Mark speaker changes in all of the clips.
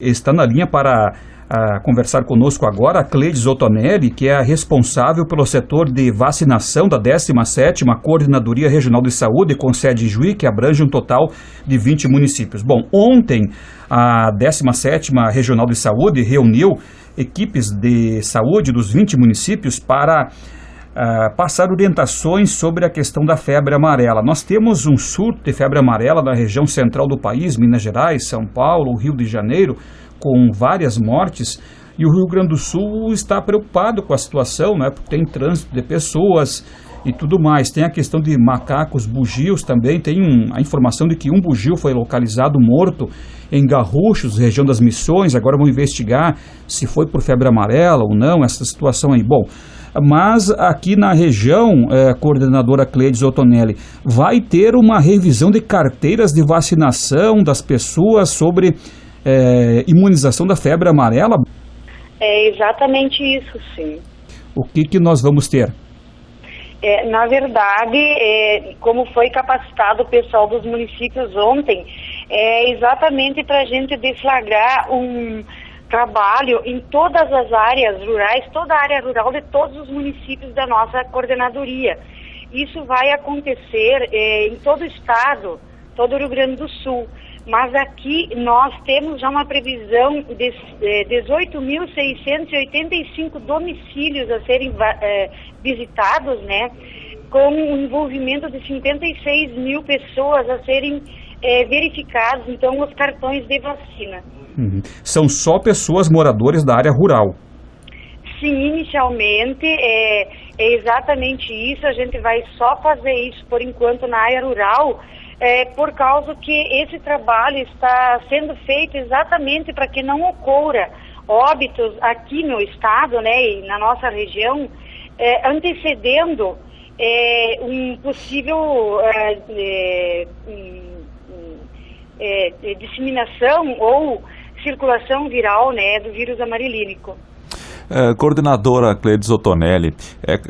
Speaker 1: Está na linha para conversar conosco agora a Cleides Otonelli, que é a responsável pelo setor de vacinação da 17ª Coordenadoria Regional de Saúde, com sede em Juí, que abrange um total de 20 municípios. Bom, ontem a 17ª Regional de Saúde reuniu equipes de saúde dos 20 municípios para passar orientações sobre a questão da febre amarela. Nós temos um surto de febre amarela na região central do país, Minas Gerais, São Paulo, Rio de Janeiro, com várias mortes, e o Rio Grande do Sul está preocupado com a situação, né, porque tem trânsito de pessoas e tudo mais. Tem a questão de macacos, bugios também. Tem a informação de que um bugio foi localizado morto em Garruchos, região das Missões. Agora vão investigar se foi por febre amarela ou não, essa situação aí. Bom, mas aqui na região, coordenadora Cleides Otonelli, vai ter uma revisão de carteiras de vacinação das pessoas sobre imunização da febre amarela?
Speaker 2: É exatamente isso, sim.
Speaker 1: O que nós vamos ter?
Speaker 2: Na verdade, como foi capacitado o pessoal dos municípios ontem, é exatamente para a gente deflagrar um trabalho em todas as áreas rurais, toda a área rural de todos os municípios da nossa coordenadoria. Isso vai acontecer em todo o estado, todo o Rio Grande do Sul. Mas aqui nós temos já uma previsão de 18.685 domicílios a serem visitados, né, com um envolvimento de 56 mil pessoas a serem verificados, então, os cartões de vacina.
Speaker 1: Uhum. São só pessoas moradores da área rural?
Speaker 2: Sim, inicialmente é exatamente isso. A gente vai só fazer isso por enquanto na área rural, por causa que esse trabalho está sendo feito exatamente para que não ocorra óbitos aqui no estado, né, e na nossa região, antecedendo um possível disseminação ou circulação viral, né, do vírus amarilínico.
Speaker 3: Coordenadora Cleides Otonelli,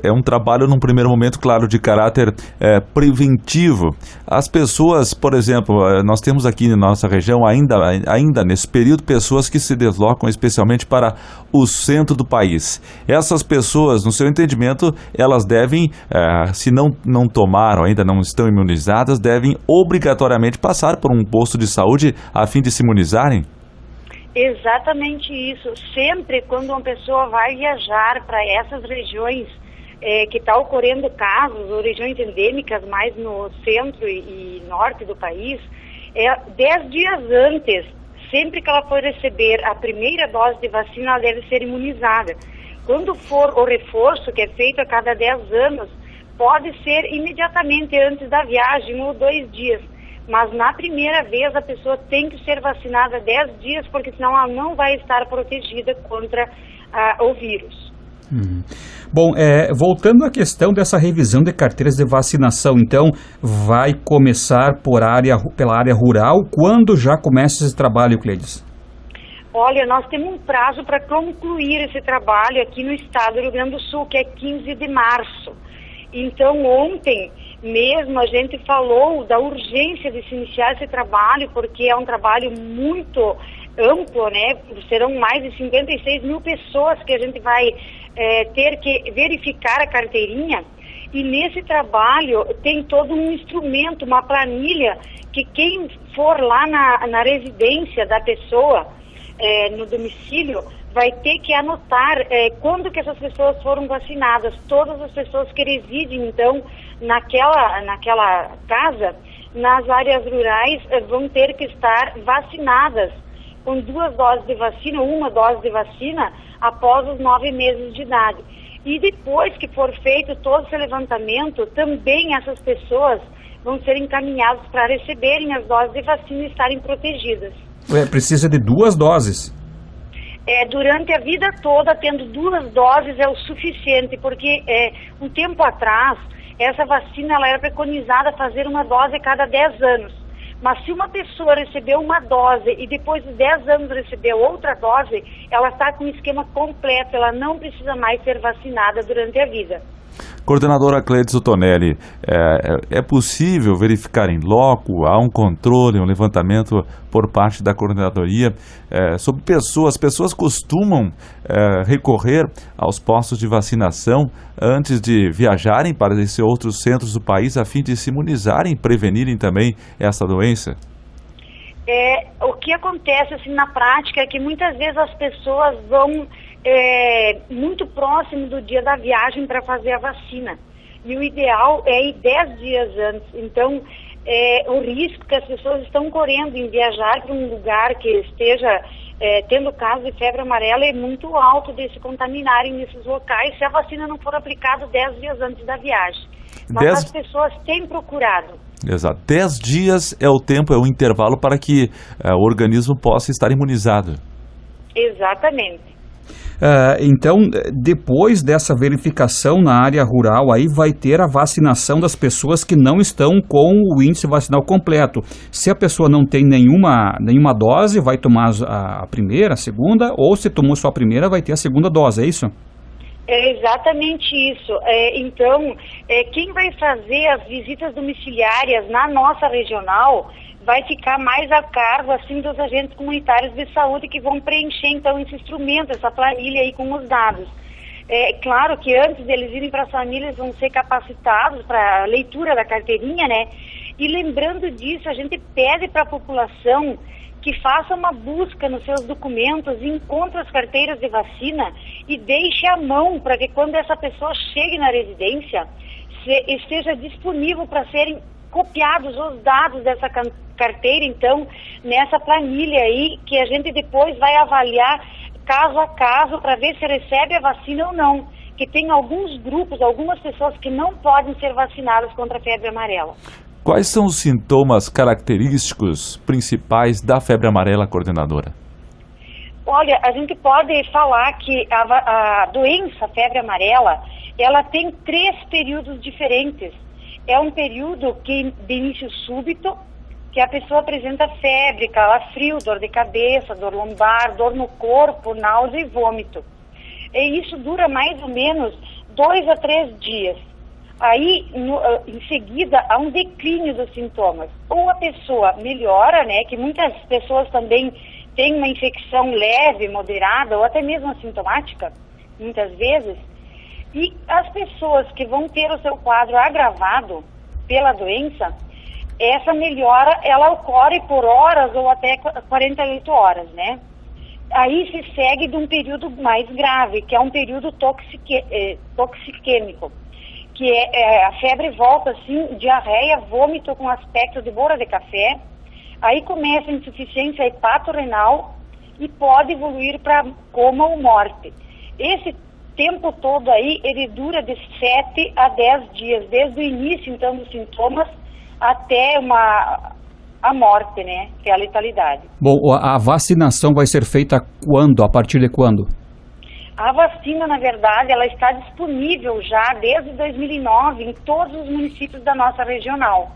Speaker 3: é um trabalho num primeiro momento, claro, de caráter preventivo. As pessoas, por exemplo, nós temos aqui na nossa região, ainda nesse período, pessoas que se deslocam especialmente para o centro do país. Essas pessoas, no seu entendimento, elas devem, se não tomaram, ainda não estão imunizadas, devem obrigatoriamente passar por um posto de saúde a fim de se imunizarem?
Speaker 2: Exatamente isso. Sempre quando uma pessoa vai viajar para essas regiões que está ocorrendo casos, ou regiões endêmicas mais no centro e norte do país, 10 dias antes, sempre que ela for receber a primeira dose de vacina, ela deve ser imunizada. Quando for o reforço, que é feito a cada 10 anos, pode ser imediatamente antes da viagem, 1 ou 2 dias. Mas na primeira vez a pessoa tem que ser vacinada 10 dias, porque senão ela não vai estar protegida contra o vírus.
Speaker 1: Bom, voltando à questão dessa revisão de carteiras de vacinação, então vai começar pela área rural. Quando já começa esse trabalho, Cleides?
Speaker 2: Olha, nós temos um prazo para concluir esse trabalho aqui no estado do Rio Grande do Sul, que é 15 de março. Então, ontem mesmo a gente falou da urgência de se iniciar esse trabalho, porque é um trabalho muito amplo, né? Serão mais de 56 mil pessoas que a gente vai ter que verificar a carteirinha. E nesse trabalho tem todo um instrumento, uma planilha, que quem for lá na residência da pessoa, no domicílio, vai ter que anotar quando que essas pessoas foram vacinadas. Todas as pessoas que residem, então, naquela casa, nas áreas rurais, vão ter que estar vacinadas com 2 doses de vacina, 1 dose de vacina, após os 9 meses de idade. E depois que for feito todo esse levantamento, também essas pessoas vão ser encaminhadas para receberem as doses de vacina e estarem protegidas.
Speaker 1: Precisa de 2 doses?
Speaker 2: Durante a vida toda, tendo 2 doses é o suficiente, porque um tempo atrás, essa vacina ela era preconizada fazer 1 dose a cada 10 anos. Mas se uma pessoa recebeu 1 dose e depois de 10 anos recebeu outra dose, ela está com o esquema completo, ela não precisa mais ser vacinada durante a vida.
Speaker 3: Coordenadora Cleides Ottonelli, é possível verificar em loco, há um controle, um levantamento por parte da coordenadoria sobre pessoas? As pessoas costumam recorrer aos postos de vacinação antes de viajarem para esses outros centros do país a fim de se imunizarem e prevenirem também essa doença?
Speaker 2: O que acontece assim, na prática é que muitas vezes as pessoas vão muito próximo do dia da viagem para fazer a vacina. E o ideal é ir 10 dias antes. Então, o risco que as pessoas estão correndo em viajar para um lugar que esteja tendo caso de febre amarela é muito alto de se contaminarem nesses locais se a vacina não for aplicada 10 dias antes da viagem. Mas as pessoas têm procurado.
Speaker 3: Exato. 10 dias é o tempo, é o intervalo para que o organismo possa estar imunizado.
Speaker 2: Exatamente.
Speaker 1: Então, depois dessa verificação na área rural, aí vai ter a vacinação das pessoas que não estão com o índice vacinal completo. Se a pessoa não tem nenhuma dose, vai tomar a primeira, a segunda, ou se tomou só a primeira, vai ter a segunda dose, é isso?
Speaker 2: É exatamente isso. Então, quem vai fazer as visitas domiciliárias na nossa regional vai ficar mais a cargo, assim, dos agentes comunitários de saúde que vão preencher, então, esse instrumento, essa planilha aí com os dados. Claro que antes deles irem para as famílias vão ser capacitados para a leitura da carteirinha, né? E lembrando disso, a gente pede para a população que faça uma busca nos seus documentos, encontre as carteiras de vacina e deixe à mão para que quando essa pessoa chegue na residência, esteja disponível para serem copiados os dados dessa carteira, então, nessa planilha aí, que a gente depois vai avaliar caso a caso para ver se recebe a vacina ou não. Que tem alguns grupos, algumas pessoas que não podem ser vacinadas contra a febre amarela.
Speaker 3: Quais são os sintomas característicos principais da febre amarela, coordenadora?
Speaker 2: Olha, a gente pode falar que a doença, a febre amarela, ela tem 3 períodos diferentes. É um período de início súbito, que a pessoa apresenta febre, calafrio, dor de cabeça, dor lombar, dor no corpo, náusea e vômito. E isso dura mais ou menos 2 a 3 dias. Aí, em seguida, há um declínio dos sintomas. Ou a pessoa melhora, né, que muitas pessoas também têm uma infecção leve, moderada, ou até mesmo assintomática, muitas vezes. E as pessoas que vão ter o seu quadro agravado pela doença, essa melhora, ela ocorre por horas ou até 48 horas, né? Aí se segue de um período mais grave, que é um período toxiquêmico, que a febre volta assim, diarreia, vômito com aspecto de bora de café, aí começa a insuficiência hepatorrenal e pode evoluir para coma ou morte. Esse tempo todo aí, ele dura de 7 a 10 dias, desde o início então dos sintomas até a morte, né, que é a letalidade.
Speaker 1: Bom, a vacinação vai ser feita quando? A partir de quando?
Speaker 2: A vacina, na verdade, ela está disponível já desde 2009 em todos os municípios da nossa regional,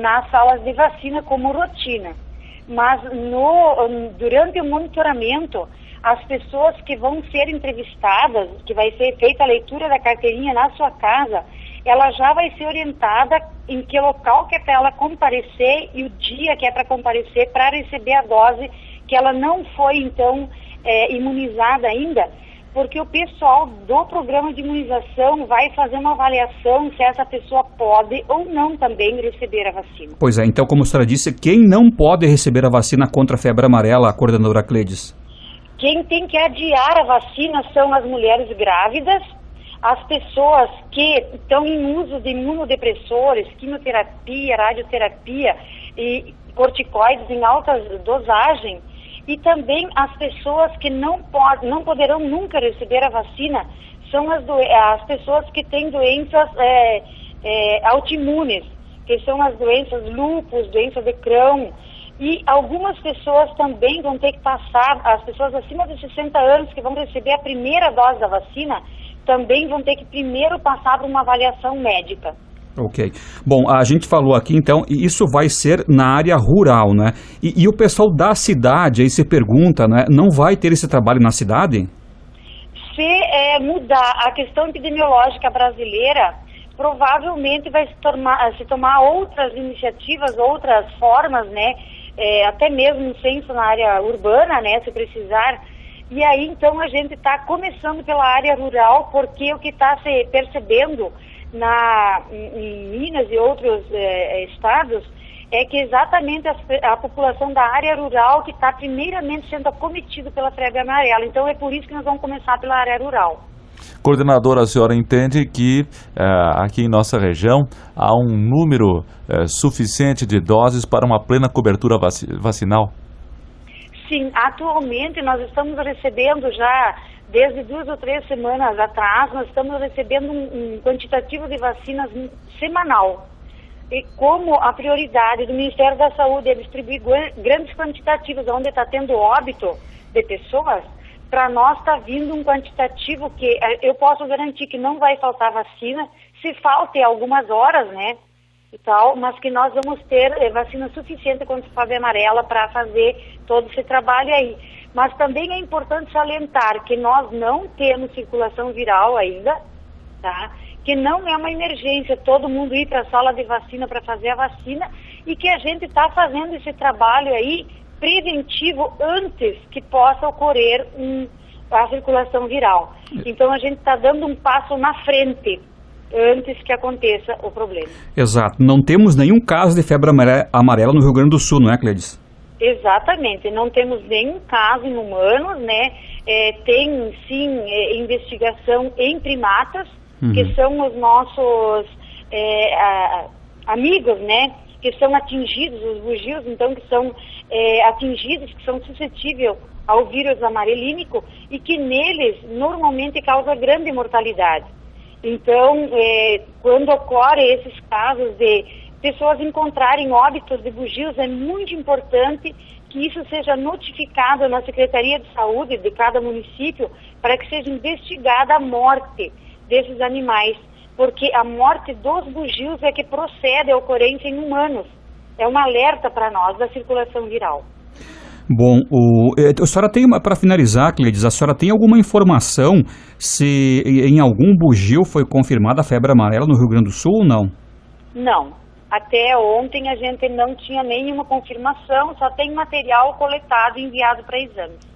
Speaker 2: nas salas de vacina como rotina. Mas durante o monitoramento, as pessoas que vão ser entrevistadas, que vai ser feita a leitura da carteirinha na sua casa, ela já vai ser orientada em que local que é para ela comparecer e o dia que é para comparecer para receber a dose, que ela não foi, então, imunizada ainda, porque o pessoal do programa de imunização vai fazer uma avaliação se essa pessoa pode ou não também receber a vacina.
Speaker 1: Pois é, então, como a senhora disse, quem não pode receber a vacina contra a febre amarela, a coordenadora Cleides?
Speaker 2: Quem tem que adiar a vacina são as mulheres grávidas, as pessoas que estão em uso de imunodepressores, quimioterapia, radioterapia e corticoides em alta dosagem, e também as pessoas que não poderão nunca receber a vacina são as pessoas que têm doenças autoimunes, que são as doenças lúpus, doença de Crohn, e algumas pessoas também vão ter que passar, as pessoas acima de 60 anos que vão receber a primeira dose da vacina, também vão ter que primeiro passar por uma avaliação médica.
Speaker 1: Ok. Bom, a gente falou aqui, então, e isso vai ser na área rural, né? E o pessoal da cidade aí se pergunta, né? Não vai ter esse trabalho na cidade?
Speaker 2: Se mudar a questão epidemiológica brasileira, provavelmente vai se tomar outras iniciativas, outras formas, né? Até mesmo um censo na área urbana, né? Se precisar. E aí, então, a gente está começando pela área rural, porque o que está se percebendo em Minas e outros estados é que exatamente a população da área rural que está primeiramente sendo acometida pela febre amarela. Então, é por isso que nós vamos começar pela área rural.
Speaker 3: Coordenadora, a senhora entende que aqui em nossa região há um número suficiente de doses para uma plena cobertura vacinal?
Speaker 2: Sim, atualmente nós estamos recebendo já, desde 2 ou 3 semanas atrás, nós estamos recebendo um quantitativo de vacinas semanal. E como a prioridade do Ministério da Saúde é distribuir grandes quantitativos onde está tendo óbito de pessoas, para nós está vindo um quantitativo que eu posso garantir que não vai faltar vacina, se falta algumas horas, né, e tal, mas que nós vamos ter vacina suficiente contra a febre amarela para fazer todo esse trabalho aí. Mas também é importante salientar que nós não temos circulação viral ainda, tá? Que não é uma emergência todo mundo ir para a sala de vacina para fazer a vacina e que a gente está fazendo esse trabalho aí preventivo antes que possa ocorrer a circulação viral. Então a gente está dando um passo na frente antes que aconteça o problema.
Speaker 1: Exato. Não temos nenhum caso de febre amarela no Rio Grande do Sul, não é, Cleides?
Speaker 2: Exatamente. Não temos nenhum caso em humanos, né? Tem, sim, investigação em primatas, que são os nossos amigos, né? Que são atingidos, os bugios, então, que são atingidos, que são suscetíveis ao vírus amarelínico e que neles normalmente causa grande mortalidade. Então, quando ocorrem esses casos de pessoas encontrarem óbitos de bugios, é muito importante que isso seja notificado na Secretaria de Saúde de cada município para que seja investigada a morte desses animais, porque a morte dos bugios é que procede à ocorrência em humanos. É um alerta para nós da circulação viral.
Speaker 1: Bom, a senhora tem, para finalizar, Cleides, a senhora tem alguma informação se em algum bugio foi confirmada a febre amarela no Rio Grande do Sul ou não?
Speaker 2: Não. Até ontem a gente não tinha nenhuma confirmação, só tem material coletado e enviado para exames.